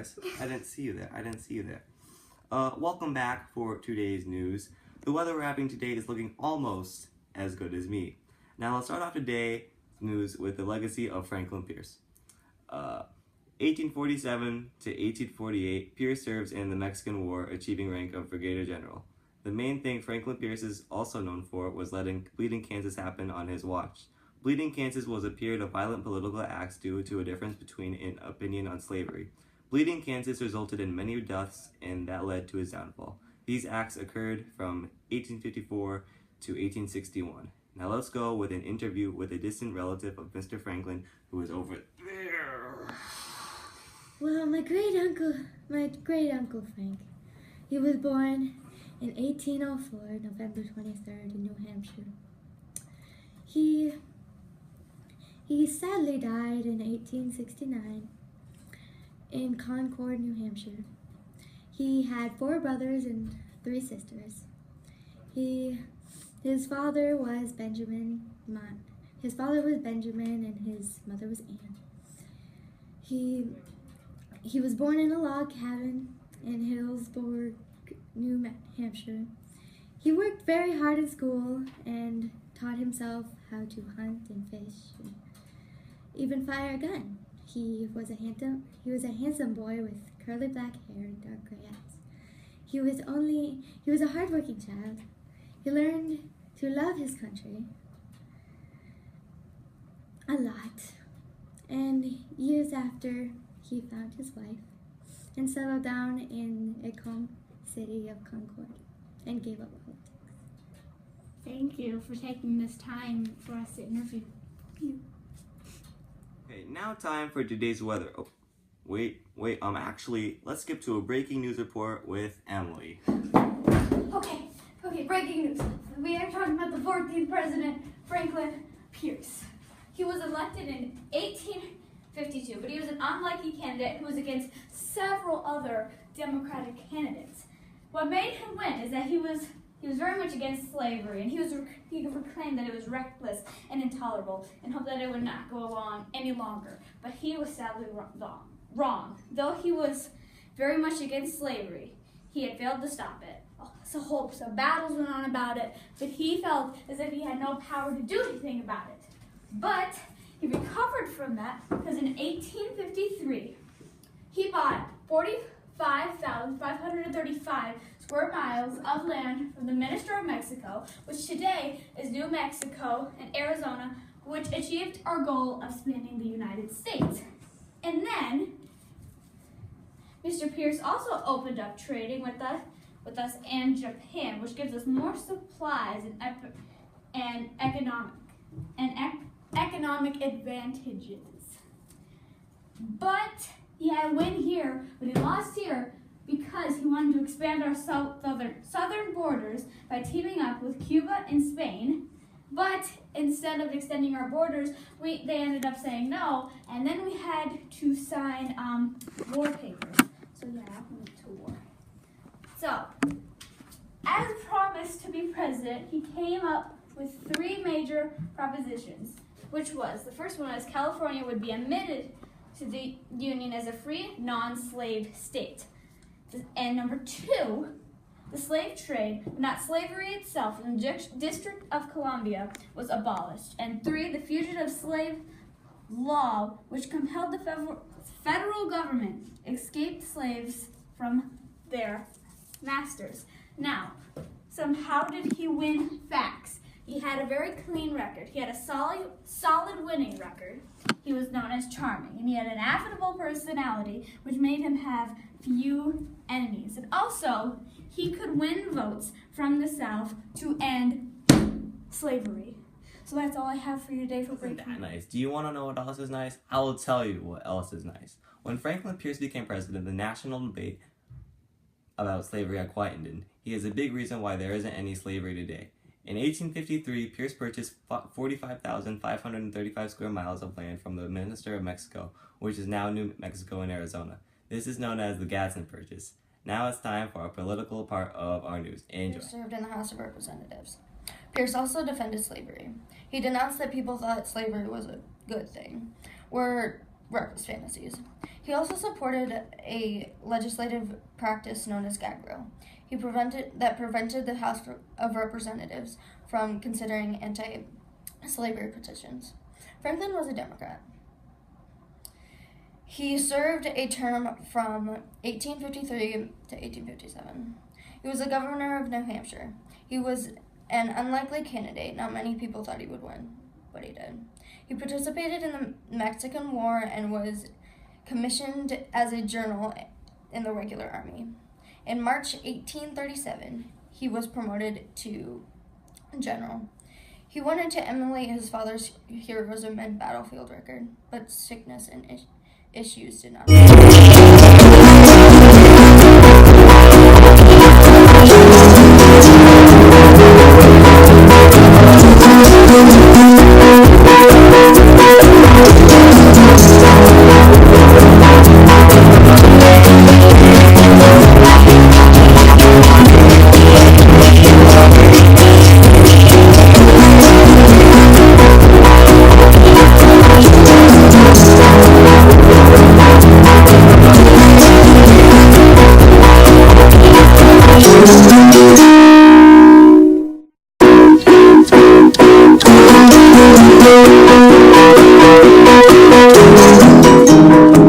guys. I didn't see you there. Welcome back for today's news. The weather we're having today is looking almost as good as me. Now let's start off today's news with the legacy of Franklin Pierce. 1847 to 1848, Pierce serves in the Mexican War, achieving rank of Brigadier General. The main thing Franklin Pierce is also known for was letting Bleeding Kansas happen on his watch. Bleeding Kansas was a period of violent political acts due to a difference between an opinion on slavery. Bleeding Kansas resulted in many deaths, and that led to his downfall. These acts occurred from 1854 to 1861. Now let's go with an interview with a distant relative of Mr. Franklin, who is over there. Well, my great uncle Frank, he was born in 1804, November 23rd, in New Hampshire. He sadly died in 1869 in Concord, New Hampshire. He had 4 brothers and 3 sisters. His father was Benjamin. His father was Benjamin, and his mother was Anne. He was born in a log cabin in Hillsborough, New Hampshire. He worked very hard in school and taught himself how to hunt and fish and even fire a gun. He was a handsome boy with curly black hair and dark gray eyes. He was a hardworking child. He learned to love his country a lot. And years after, he found his wife and settled down in a calm city of Concord and gave up politics. Thank you for taking this time for us to interview you. Okay, now time for today's weather. Oh, wait, actually, let's skip to a breaking news report with Emily. Okay, breaking news. We are talking about the 14th President, Franklin Pierce. He was elected in 1852, but he was an unlucky candidate who was against several other Democratic candidates. What made him win is that he was very much against slavery, and he proclaimed that it was reckless and intolerable and hoped that it would not go on any longer. But he was sadly wrong. Though he was very much against slavery, he had failed to stop it. Some battles went on about it, but he felt as if he had no power to do anything about it. But he recovered from that because in 1853, he bought 45,535 square miles of land from the Minister of Mexico, which today is New Mexico and Arizona, which achieved our goal of spanning the United States. And then, Mr. Pierce also opened up trading with us and Japan, which gives us more supplies and economic advantages. But he had a win here, but he lost here because he wanted to expand our southern borders by teaming up with Cuba and Spain. But instead of extending our borders, they ended up saying no, and then we had to sign war papers. So yeah, we went to war. So, as promised to be president, he came up with 3 major propositions, which was, the first one was California would be admitted to the Union as a free, non-slave state. And number 2, the slave trade, not slavery itself, in the District of Columbia was abolished. And 3, the fugitive slave law, which compelled the federal government escape slaves from their masters. Now, how did he win facts? He had a very clean record. He had a solid winning record. He was known as charming, and he had an affable personality, which made him have few enemies. And also, he could win votes from the South to end slavery. So that's all I have for you today for breaking. Isn't that nice? Do you want to know what else is nice? I will tell you what else is nice. When Franklin Pierce became president, the national debate about slavery had quietened. He is a big reason why there isn't any slavery today. In 1853, Pierce purchased 45,535 square miles of land from the Minister of Mexico, which is now New Mexico and Arizona. This is known as the Gadsden Purchase. Now it's time for our political part of our news. Enjoy. Pierce served in the House of Representatives. Pierce also defended slavery. He denounced that people thought slavery was a good thing. We're reckless fantasies. He also supported a legislative practice known as gag rule. He prevented the House of Representatives from considering anti-slavery petitions. Franklin was a Democrat. He served a term from 1853 to 1857. He was the governor of New Hampshire. He was an unlikely candidate. Not many people thought he would win, but he did. He participated in the Mexican War and was commissioned as a general in the regular army. In March 1837, he was promoted to general. He wanted to emulate his father's heroism and battlefield record, but sickness and issues did not.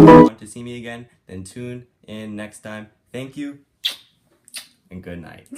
Want to see me again? Then tune in next time. Thank you and good night.